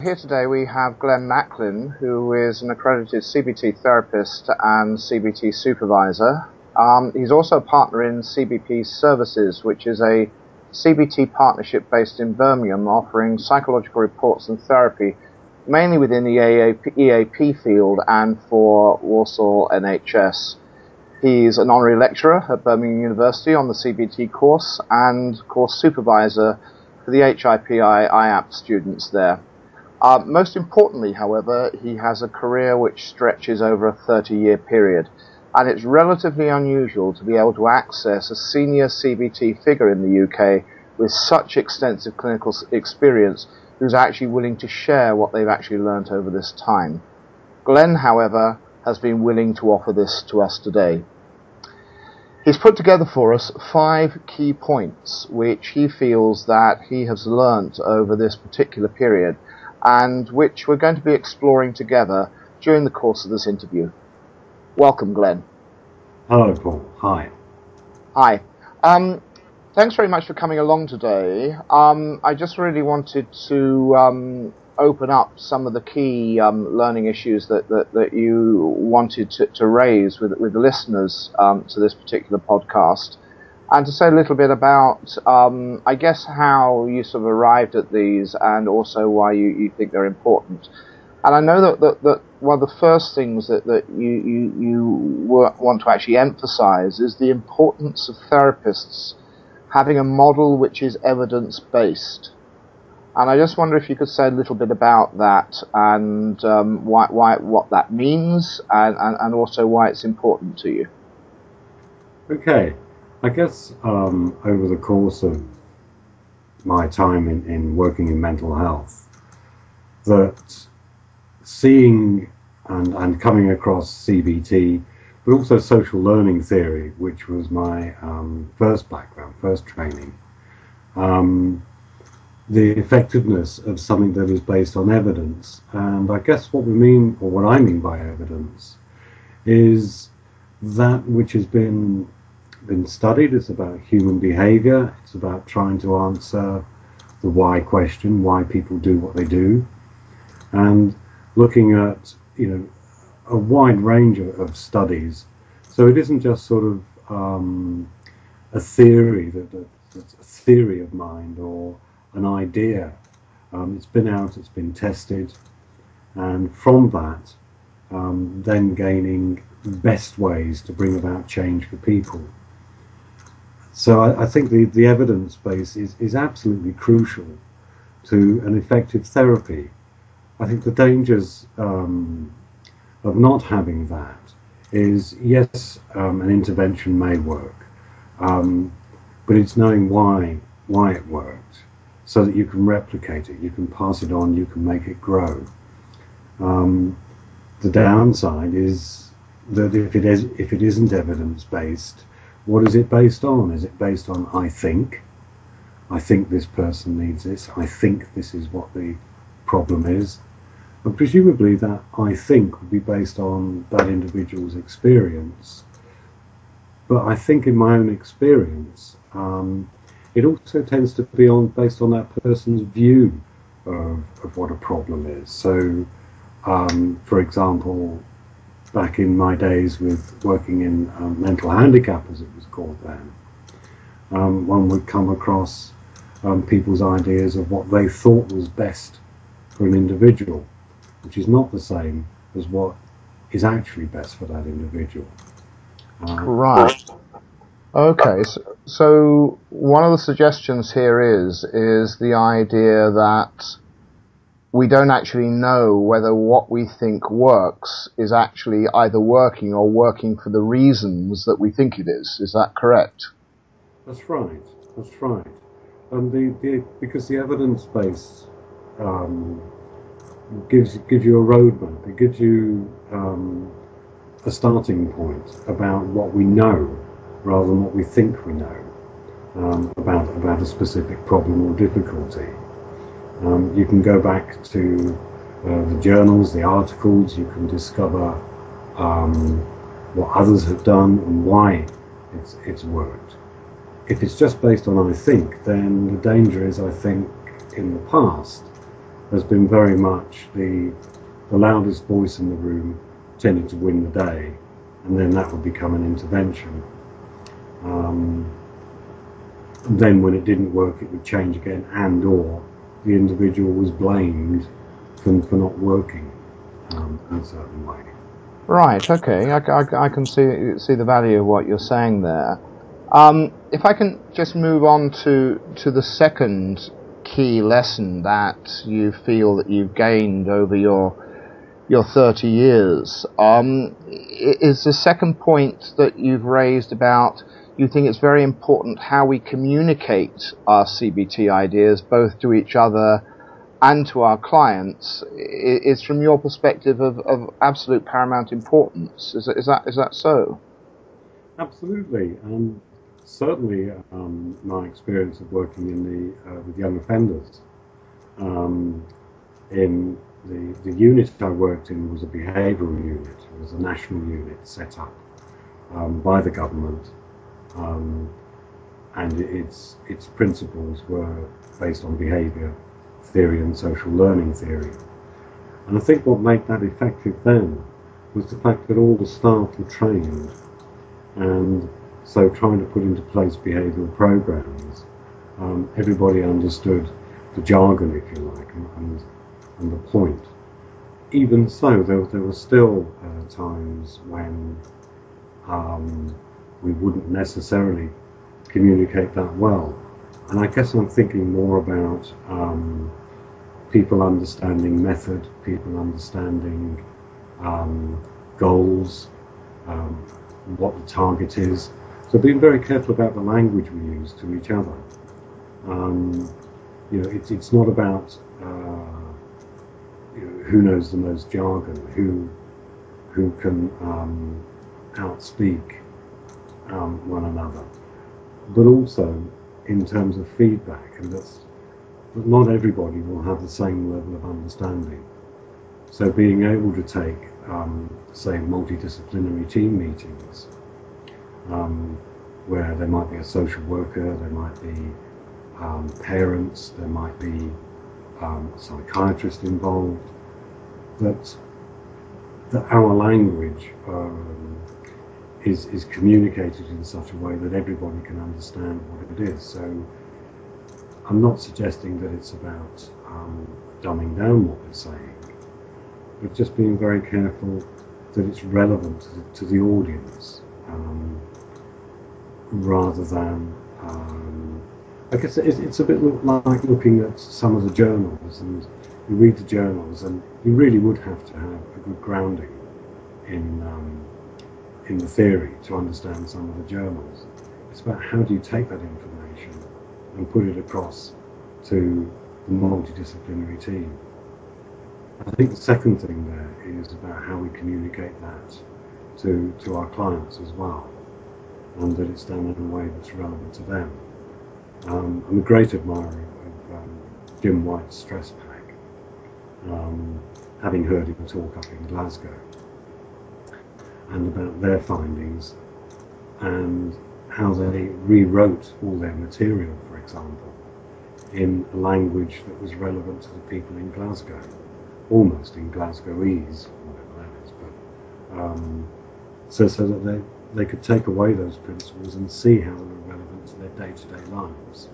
Here today we have Glen Macklin, who is an accredited CBT therapist and CBT supervisor. He's also a partner in CBP Services, which is a CBT partnership based in Birmingham, offering psychological reports and therapy, mainly within the EAP field and for Walsall NHS. He's an honorary lecturer at Birmingham University on the CBT course and course supervisor for the HIPI IAP students there. Most importantly, however, he has a career which stretches over a 30-year period, and it's relatively unusual to be able to access a senior CBT figure in the UK with such extensive clinical experience who's actually willing to share what they've actually learnt over this time. Glen, however, has been willing to offer this to us today. He's put together for us 5 key points which he feels that he has learnt over this particular period, and which we're going to be exploring together during the course of this interview. Welcome, Glen. Hello, Paul. Hi. Hi. Thanks very much for coming along today. I just really wanted to open up some of the key learning issues that you wanted to raise with the listeners to this particular podcast, and to say a little bit about, I guess, how you sort of arrived at these and also why you think they're important. And I know that one of the first things that you want to actually emphasize is the importance of therapists having a model which is evidence-based. And I just wonder if you could say a little bit about that and what that means and also why it's important to you. Okay. I guess over the course of my time in working in mental health, that seeing and coming across CBT, but also social learning theory, which was my first background, first training, the effectiveness of something that is based on evidence. And I guess what I mean by evidence is that which has been studied. It's about human behavior. It's about trying to answer the why question, why people do what they do, and looking at a wide range of studies. So it isn't just sort of a theory that's a theory of mind or an idea. It's been out, it's been tested, and from that then gaining best ways to bring about change for people. So I think the evidence base is absolutely crucial to an effective therapy. I think the dangers of not having that is, yes, an intervention may work, but it's knowing why it worked, so that you can replicate it, you can pass it on, you can make it grow. The downside is that if it isn't evidence-based, what is it based on? Is it based on I think this person needs this, I think this is what the problem is? And presumably that I think would be based on that individual's experience. But I think in my own experience, it also tends to be based on that person's view of what a problem is. So, for example, back in my days with working in mental handicap, as it was called then, one would come across people's ideas of what they thought was best for an individual, which is not the same as what is actually best for that individual. Right. Okay, so one of the suggestions here is the idea that we don't actually know whether what we think works is actually either working or working for the reasons that we think it is. Is that correct? That's right. That's right. And because the evidence base gives you a roadmap. It gives you a starting point about what we know, rather than what we think we know about a specific problem or difficulty. You can go back to the journals, the articles. You can discover what others have done and why it's worked. If it's just based on I think, then the danger is, I think, in the past has been very much the loudest voice in the room tended to win the day, and then that would become an intervention. Then when it didn't work, it would change again, and or the individual was blamed for not working in a certain way. Right. Okay. I can see the value of what you're saying there. If I can just move on to the second key lesson that you feel that you've gained over your 30 years, is the second point that you've raised about you think it's very important how we communicate our CBT ideas both to each other and to our clients is from your perspective of absolute paramount importance. Is that so? Absolutely. Certainly my experience of working with young offenders in the unit I worked in was a behavioural unit. It was a national unit set up by the government, and its principles were based on behaviour theory and social learning theory. And I think what made that effective then was the fact that all the staff were trained, and so trying to put into place behavioural programs, everybody understood the jargon, if you like, and the point. Even so, there were still times when we wouldn't necessarily communicate that well. And I guess I'm thinking more about people understanding method, people understanding goals, what the target is. So being very careful about the language we use to each other. It's not about who knows the most jargon, who can outspeak one another, but also in terms of feedback, and that not everybody will have the same level of understanding. So being able to take, say, multidisciplinary team meetings, where there might be a social worker, there might be parents, there might be a psychiatrist involved, that our language is communicated in such a way that everybody can understand what it is. So I'm not suggesting that it's about dumbing down what we're saying, but just being very careful that it's relevant to the audience, rather than I guess it's a bit like looking at some of the journals, and you read the journals, and you really would have to have a good grounding in the theory to understand some of the journals. It's about how do you take that information and put it across to the multidisciplinary team. I think the second thing there is about how we communicate that to our clients as well, and that it's done in a way that's relevant to them. I'm a great admirer of Jim White's Stress Pack, having heard him talk up in Glasgow, and about their findings and how they rewrote all their material, for example, in a language that was relevant to the people in Glasgow, almost in Glasgowese, whatever that is, but so that they could take away those principles and see how they were relevant to their day-to-day lives.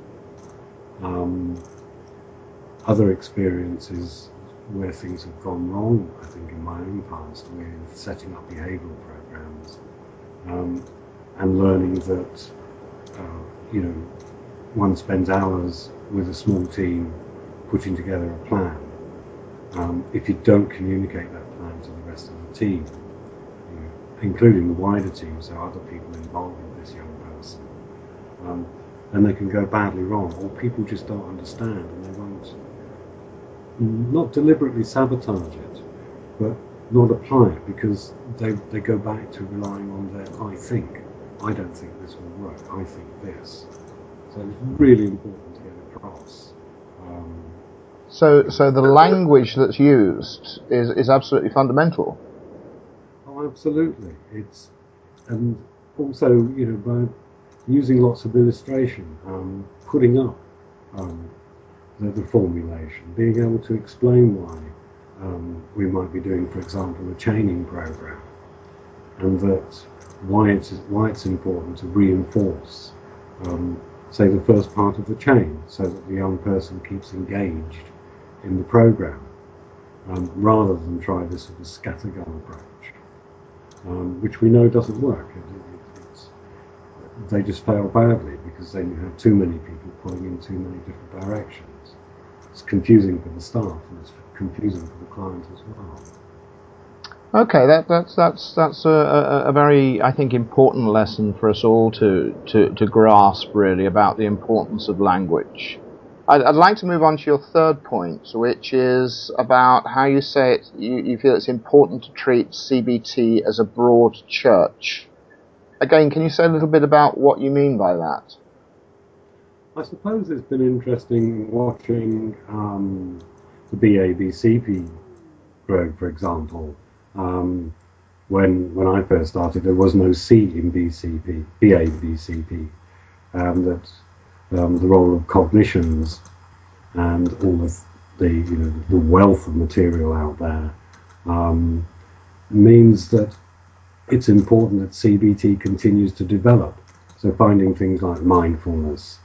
Other experiences where things have gone wrong, I think, in my own past, with setting up behavioural programs, and learning that one spends hours with a small team putting together a plan. If you don't communicate that plan to the rest of the team, including the wider team, so other people involved with this young person, then they can go badly wrong, or people just don't understand, and they won't, not deliberately sabotage it, but not apply it, because they go back to relying on their I don't think this will work, I think this. So it's really important to get across. So the language that's used is absolutely fundamental. Oh, absolutely. And also, by using lots of illustration, putting up the formulation, being able to explain why we might be doing, for example, a chaining program, and that why it's important to reinforce, say, the first part of the chain, so that the young person keeps engaged in the program, rather than try this sort of scattergun approach, which we know doesn't work. They just fail badly, because then you have too many people pulling in too many different directions. It's confusing for the staff, and it's confusing for the client as well. Okay, that's a very, I think, important lesson for us all to grasp, really, about the importance of language. I'd like to move on to your third point, which is about how you say it. You feel it's important to treat CBT as a broad church. Again, can you say a little bit about what you mean by that? I suppose it's been interesting watching the BABCP grow, for example. When I first started, there was no C in BABCP. The role of cognitions and all of the wealth of material out there means that it's important that CBT continues to develop. So finding things like mindfulness,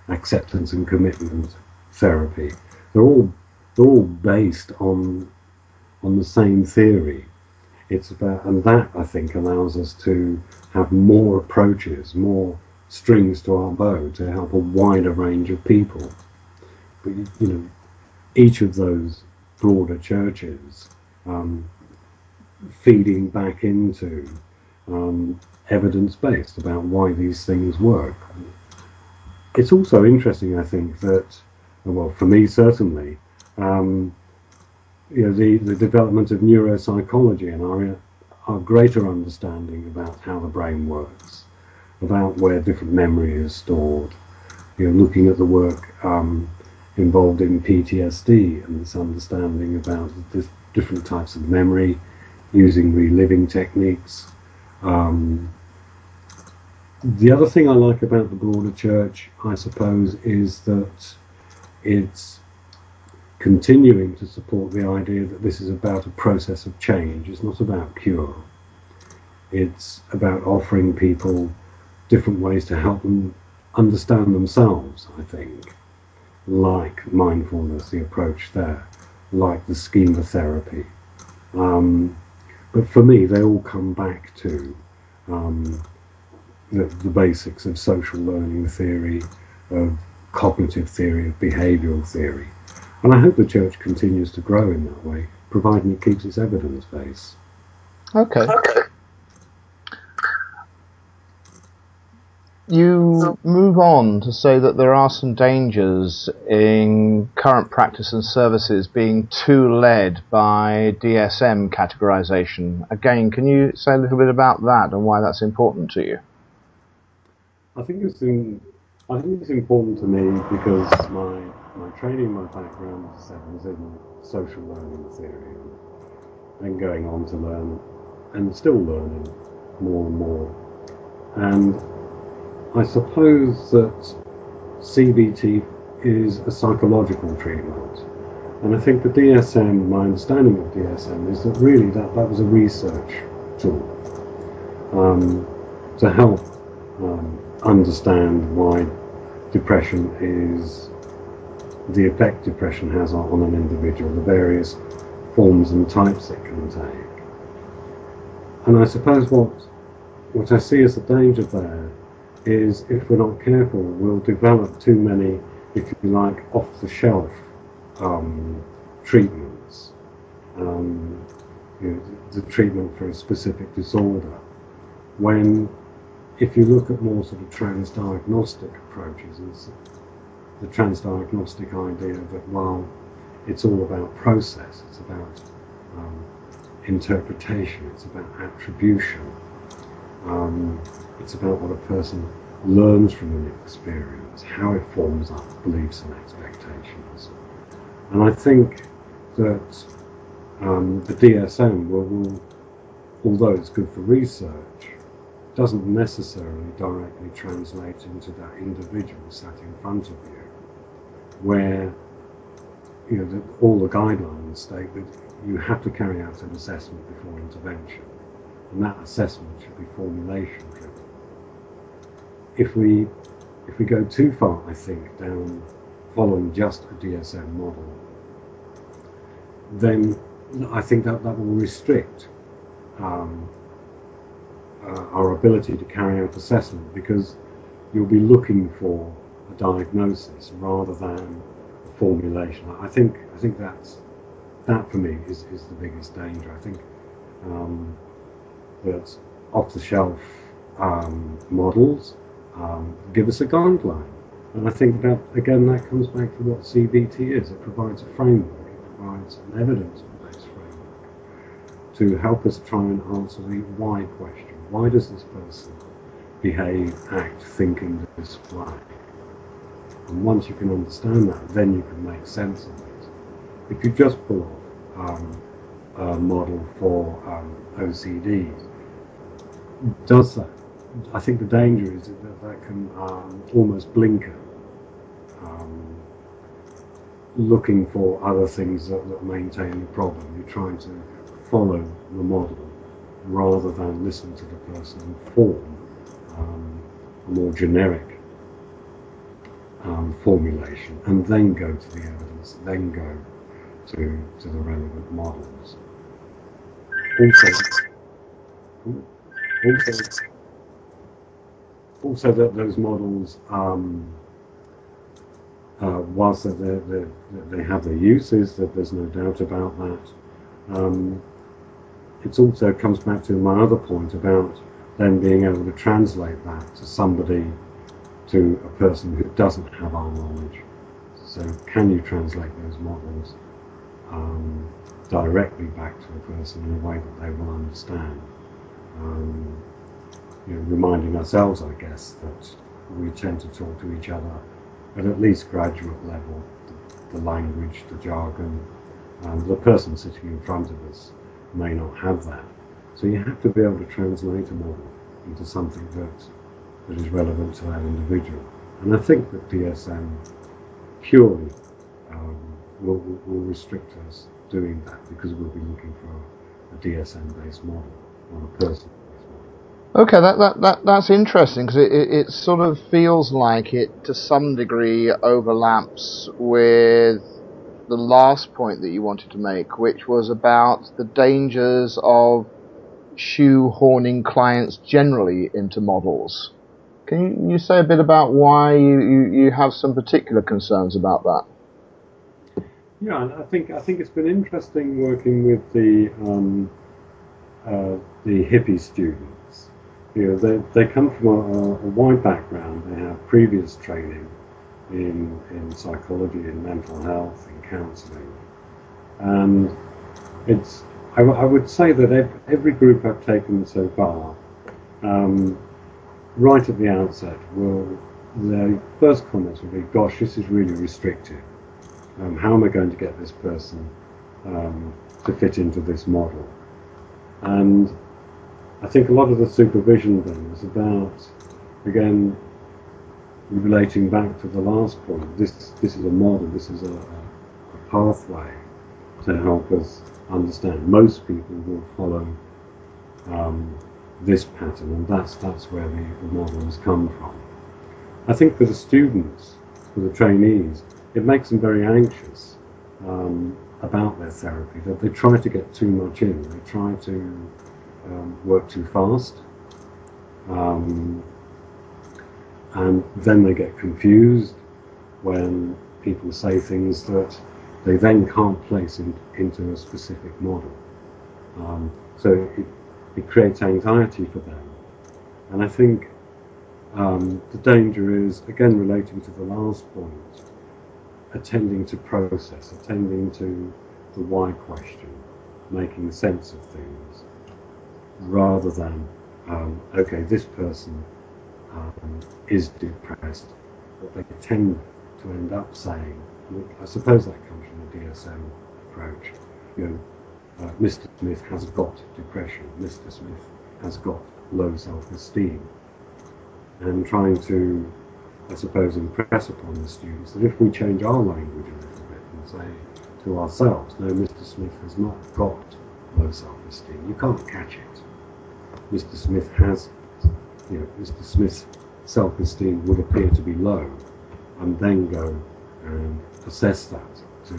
acceptance and commitment therapy, they're all based on the same theory. It's about, and that, I think, allows us to have more approaches, more strings to our bow to help a wider range of people. But each of those broader churches feeding back into evidence-based about why these things work. It's also interesting, I think, that, well, for me certainly, the development of neuropsychology and our greater understanding about how the brain works, about where different memory is stored, looking at the work involved in PTSD and this understanding about the different types of memory, using reliving techniques. The other thing I like about the broader church, I suppose, is that it's continuing to support the idea that this is about a process of change. It's not about cure. It's about offering people different ways to help them understand themselves, I think, like mindfulness, the approach there, like the schema therapy. But for me, they all come back to the basics of social learning theory, of cognitive theory, of behavioural theory. And I hope the church continues to grow in that way, providing it keeps its evidence base. Okay. You move on to say that there are some dangers in current practice and services being too led by DSM categorization. Again, can you say a little bit about that and why that's important to you? I think it's important to me because my training, my background, as I said, was in social learning theory, and going on to learn, and still learning more and more. And I suppose that CBT is a psychological treatment. And I think the DSM, my understanding of DSM, is that really that was a research tool to help understand why depression is, the effect depression has on an individual, the various forms and types it can take. And I suppose what I see as the danger there is, if we're not careful, we'll develop too many, if you like, off-the-shelf treatments. The treatment for a specific disorder. When, if you look at more sort of transdiagnostic approaches, it's the transdiagnostic idea that, well, it's all about process, it's about interpretation, it's about attribution. It's about what a person learns from an experience, how it forms up beliefs and expectations. And I think that the DSM will, although it's good for research, doesn't necessarily directly translate into that individual sat in front of you. where all the guidelines state that you have to carry out an assessment before intervention, and that assessment should be formulation driven. If we go too far, I think, down following just a DSM model, then I think that will restrict our ability to carry out assessment, because you'll be looking for a diagnosis rather than a formulation. I think that for me is the biggest danger. I think that off-the-shelf models give us a guideline, and I think that again that comes back to what CBT is. It provides a framework. It provides an evidence-based framework to help us try and answer the why question. Why does this person behave, act, think in this way? And once you can understand that, then you can make sense of it. If you just pull off a model for OCD, does that? I think the danger is that can almost blinker, looking for other things that maintain the problem. You're trying to follow the model rather than listen to the person and form a more generic formulation, and then go to the evidence, then go to the relevant models. Also that those models, whilst that they have their uses, that there's no doubt about that, it also comes back to my other point about then being able to translate that to somebody, to a person who doesn't have our knowledge. So can you translate those models directly back to a person in a way that they will understand? Reminding ourselves, I guess, that we tend to talk to each other at least graduate level, the language, the jargon. The person sitting in front of us may not have that. So you have to be able to translate a model into something that is relevant to that individual. And I think that DSM purely will restrict us doing that, because we'll be looking for a DSM-based model, not a person-based model. Okay, that's interesting, because it sort of feels like it to some degree overlaps with the last point that you wanted to make, which was about the dangers of shoehorning clients generally into models. Can you say a bit about why you have some particular concerns about that? Yeah, I think it's been interesting working with the hippie students. They come from a wide background. They have previous training in psychology, in mental health, in counselling, and I would say that every group I've taken so far, right at the outset, their first comments will be, "Gosh, this is really restrictive. How am I going to get this person to fit into this model?" And I think a lot of the supervision then is about, again, relating back to the last point. This is a model. This is a pathway to help us understand. Most people will follow this pattern, and that's where the model has come from. I think for the students, for the trainees, it makes them very anxious about their therapy, that they try to get too much in. They try to work too fast, and then they get confused when people say things that they then can't place into a specific model. So it creates anxiety for them. And I think the danger is, again, relating to the last point, attending to process, attending to the why question, making sense of things, rather than, okay, this person is depressed. What they tend to end up saying, I suppose that comes from the DSM approach, Mr. Smith has got depression, Mr. Smith has got low self-esteem, and trying to I suppose, impress upon the students that if we change our language a little bit and say to ourselves, no, Mr. Smith has not got low self-esteem, you can't catch it. Mr. Smith has, Mr. Smith's self-esteem would appear to be low, and then go and assess that, to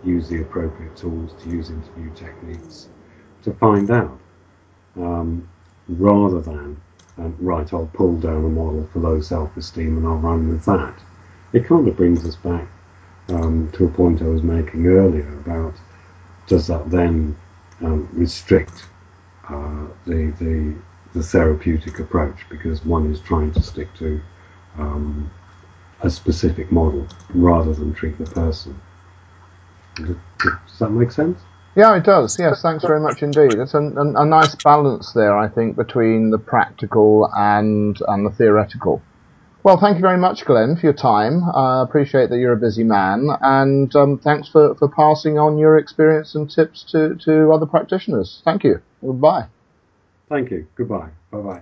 use the appropriate tools, to use interview techniques to find out, rather than, right, I'll pull down a model for low self-esteem and I'll run with that. It kind of brings us back to a point I was making earlier about, does that then restrict the therapeutic approach, because one is trying to stick to a specific model rather than treat the person. Does that make sense? Yeah, it does. Yes, thanks very much indeed. It's a nice balance there, I think, between the practical and the theoretical. Well, thank you very much, Glenn, for your time. I appreciate that you're a busy man, and thanks for passing on your experience and tips to other practitioners. Thank you. Goodbye. Thank you. Goodbye. Bye-bye.